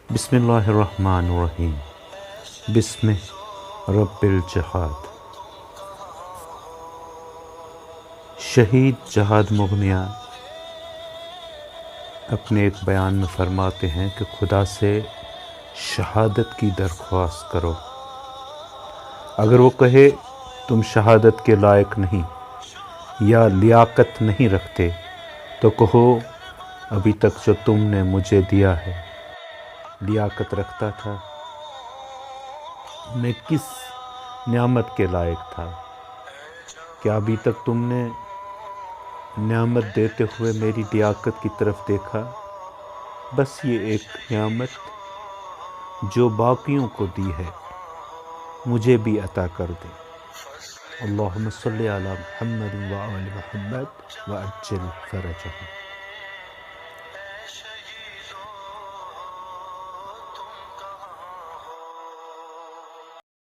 بسم اللہ الرحمن الرحیم بسم رب الجہاد۔ شہید جہاد مغنیہ اپنے ایک بیان میں فرماتے ہیں کہ خدا سے شہادت کی درخواست کرو، اگر وہ کہے تم شہادت کے لائق نہیں یا لیاقت نہیں رکھتے تو کہو ابھی تک جو تم نے مجھے دیا ہے لیاقت رکھتا تھا، میں کس نعمت کے لائق تھا؟ کیا ابھی تک تم نے نعمت دیتے ہوئے میری لیاقت کی طرف دیکھا؟ بس یہ ایک نعمت جو باقیوں کو دی ہے مجھے بھی عطا کر دے۔ اللہم صلی علی محمد و آل محمد وعجل فرجہم۔